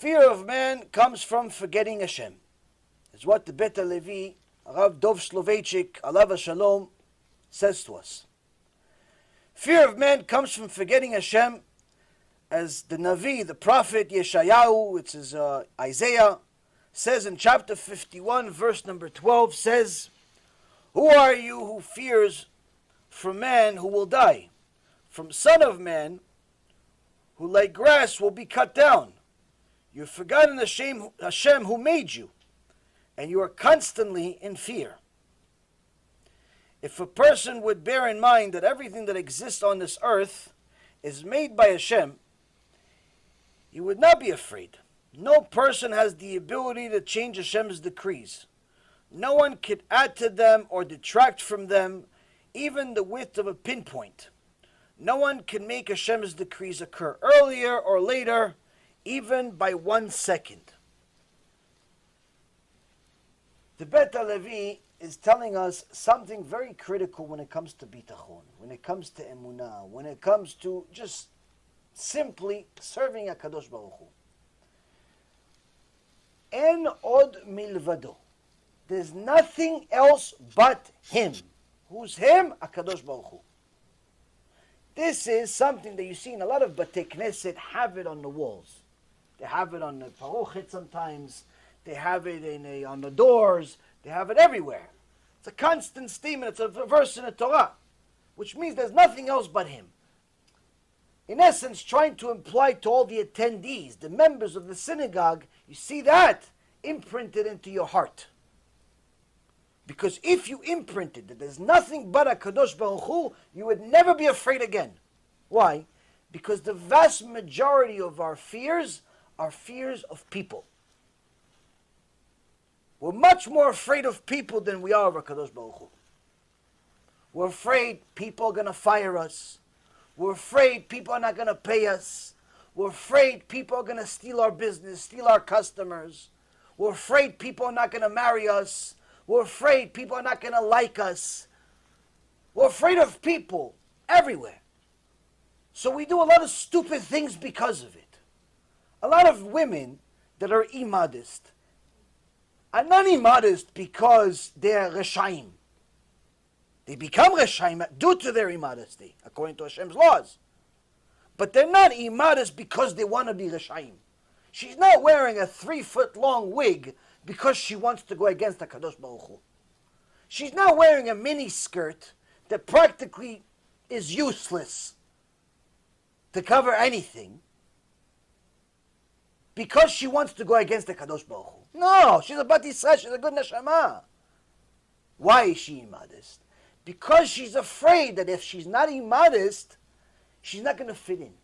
fear of man comes from forgetting Hashem. It's what the Beta Levi, Rav Dov Sloveitchik, Alav Shalom, says to us. Fear of man comes from forgetting Hashem, as the Navi, the prophet Yeshayahu, which is Isaiah, says in chapter 51, verse number 12, says, "Who are you who fears from man who will die? From son of man who like grass will be cut down. You've forgotten Hashem who made you, and you are constantly in fear." If a person would bear in mind that everything that exists on this earth is made by Hashem, he would not be afraid. No person has the ability to change Hashem's decrees. No one can add to them or detract from them, even the width of a pinpoint. No one can make Hashem's decrees occur earlier or later, even by 1 second. The Beta Levi is telling us something very critical when it comes to Bitachon, when it comes to Emunah, when it comes to just simply serving HaKadosh Baruch Hu. En od milvado. There's nothing else but Him. Who's Him? HaKadosh Baruch Hu. This is something that you see in a lot of Batei Knesset have it on the walls. They have it on the parochet sometimes. They have it on the doors. They have it everywhere. It's a constant statement. It's a verse in the Torah, which means there's nothing else but Him. In essence, trying to imply to all the attendees, the members of the synagogue, you see that imprinted into your heart. Because if you imprinted that there's nothing but HaKadosh Baruch Hu, you would never be afraid again. Why? Because the vast majority of our fears are fears of people. We're much more afraid of people than we are of HaKadosh Baruch Hu. We're afraid people are going to fire us. We're afraid people are not going to pay us. We're afraid people are going to steal our business, steal our customers. We're afraid people are not going to marry us. We're afraid people are not going to like us. We're afraid of people everywhere. So we do a lot of stupid things because of it. A lot of women that are immodest are not immodest because they're reshaim. They become reshaim due to their immodesty, according to Hashem's laws. But they're not immodest because they want to be reshaim. She's not wearing a 3-foot-long wig because she wants to go against HaKadosh Baruch Hu. She's not wearing a mini skirt that practically is useless to cover anything because she wants to go against HaKadosh Baruch Hu. No, she's a Bat Yisrael, she's a good neshama. Why is she immodest? Because she's afraid that if she's not immodest, she's not going to fit in.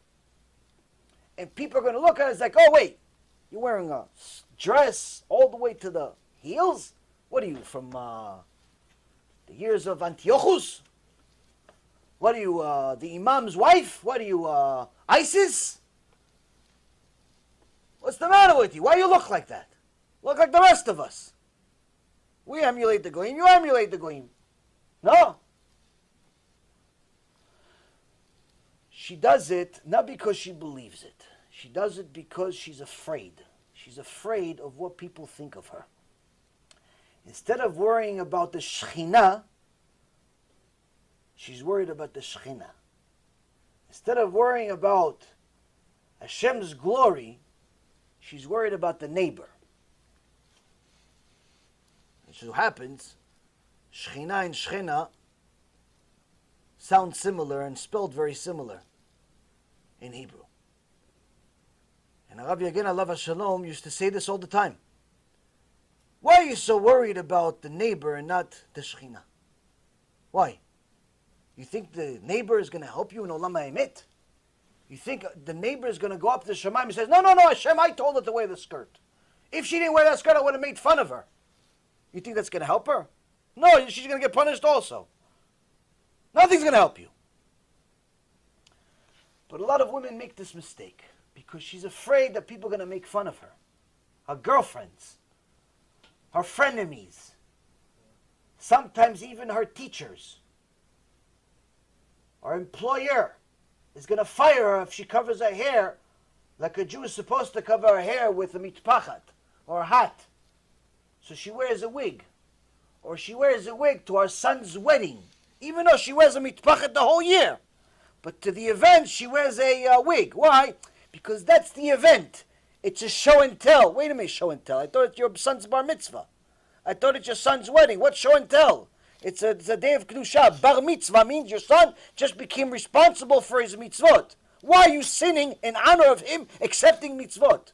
And people are going to look at her as like, oh wait, you're wearing a dress all the way to the heels? What are you, from the years of Antiochus? What are you, the Imam's wife? What are you, ISIS? What's the matter with you? Why do you look like that? Look like the rest of us. We emulate the Goyim, you emulate the Goyim. No. She does it not because she believes it. She does it because she's afraid. She's afraid of what people think of her. Instead of worrying about the Shekhinah, she's worried about the Shekhinah. Instead of worrying about Hashem's glory, she's worried about the neighbor. It so happens, Shekhinah and Shekhinah sound similar and spelled very similar in Hebrew. And Rabbi Yaron Reuven Shalom used to say this all the time. Why are you so worried about the neighbor and not the Shekhinah? Why? You think the neighbor is going to help you in Olam HaEmet? You think the neighbor is going to go up to the Shemaim and says, no, Hashem, I told her to wear the skirt. If she didn't wear that skirt, I would have made fun of her. You think that's going to help her? No, she's going to get punished also. Nothing's going to help you. But a lot of women make this mistake because she's afraid that people are going to make fun of her. Her girlfriends, her frenemies, sometimes even her teachers. Her employer is going to fire her if she covers her hair Like a Jew is supposed to cover her hair with a mitpachat or a hat. So she wears a wig. Or she wears a wig to her son's wedding. Even though she wears a mitpachat the whole year. But to the event, she wears a wig. Why? Because that's the event. It's a show and tell. Wait a minute, show and tell. I thought it's your son's bar mitzvah. I thought it's your son's wedding. What show and tell? It's a day of Kedusha. Bar mitzvah means your son just became responsible for his mitzvot. Why are you sinning in honor of him accepting mitzvot?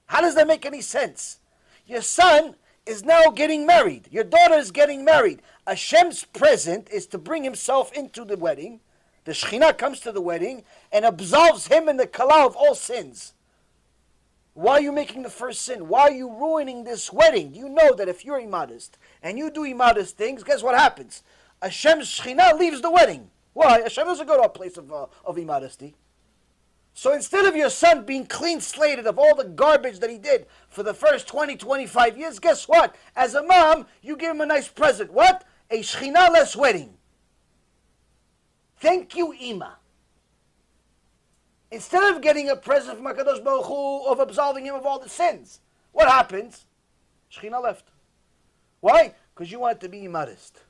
How does that make any sense? Your son is now getting married. Your daughter is getting married. Hashem's present is to bring himself into the wedding. The Shekhinah comes to the wedding and absolves him in the Kala of all sins. Why are you making the first sin? Why are you ruining this wedding? You know that if you're immodest and you do immodest things, guess what happens? Hashem's Shekhinah leaves the wedding. Why? Hashem doesn't go to a place of immodesty. So instead of your son being clean-slated of all the garbage that he did for the first 20, 25 years, guess what? As a mom, you give him a nice present. What? A Shekhinah-less wedding. Thank you, Ima. Instead of getting a present from HaKadosh Baruch Hu of absolving him of all the sins, what happens? Shekhinah left. Why? Because you wanted to be immodest.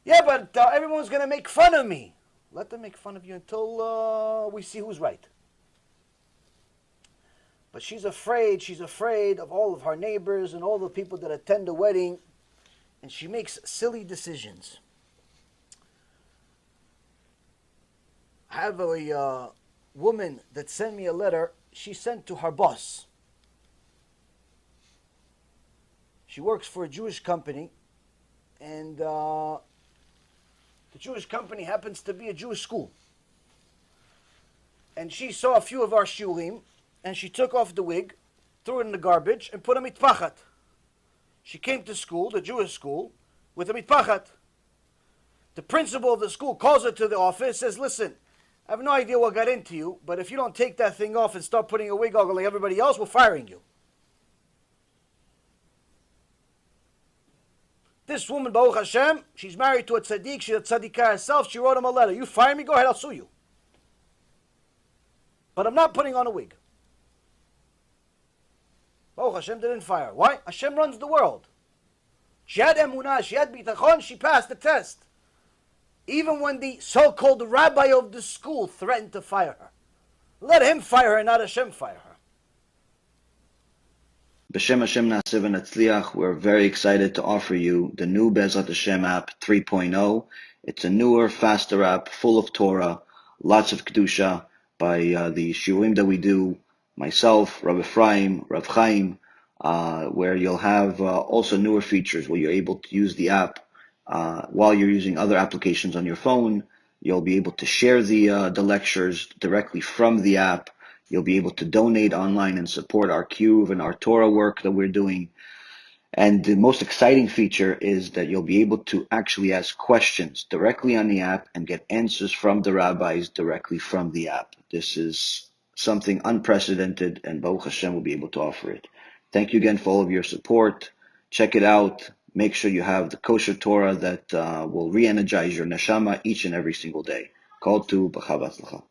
Yeah, but everyone's going to make fun of me. Let them make fun of you until we see who's right. But she's afraid of all of her neighbors and all the people that attend the wedding, and she makes silly decisions. I have a woman that sent me a letter she sent to her boss. She works for a Jewish company, and the Jewish company happens to be a Jewish school. And she saw a few of our shulim, and she took off the wig, threw it in the garbage, and put a mitpachat. She came to school, the Jewish school, with a mitpachat. The principal of the school calls her to the office, says, listen, I have no idea what got into you, but if you don't take that thing off and start putting a wig on like everybody else, we're firing you. This woman, Baruch Hashem, she's married to a tzaddik, she's a tzaddikah herself, she wrote him a letter. You fire me, go ahead, I'll sue you. But I'm not putting on a wig. Baruch Hashem didn't fire her. Why? Hashem runs the world. She had emunah, she had bitachon, she passed the test. Even when the so-called rabbi of the school threatened to fire her. Let him fire her, not Hashem fire her. B'Shem Hashem Na'aseh v'Natzliach, we're very excited to offer you the new Be'ezrat Hashem app 3.0. It's a newer, faster app, full of Torah, lots of Kedusha by the shiurim that we do, myself, Rav Ephraim, Rav Chaim, where you'll have also newer features where you're able to use the app while you're using other applications on your phone. You'll be able to share the lectures directly from the app. You'll be able to donate online and support our Kiruv and our Torah work that we're doing. And the most exciting feature is that you'll be able to actually ask questions directly on the app and get answers from the rabbis directly from the app. This is something unprecedented, and Baruch Hashem will be able to offer it. Thank you again for all of your support. Check it out. Make sure you have the kosher Torah that will re-energize your neshama each and every single day. Kol tu b'chavatzlacha.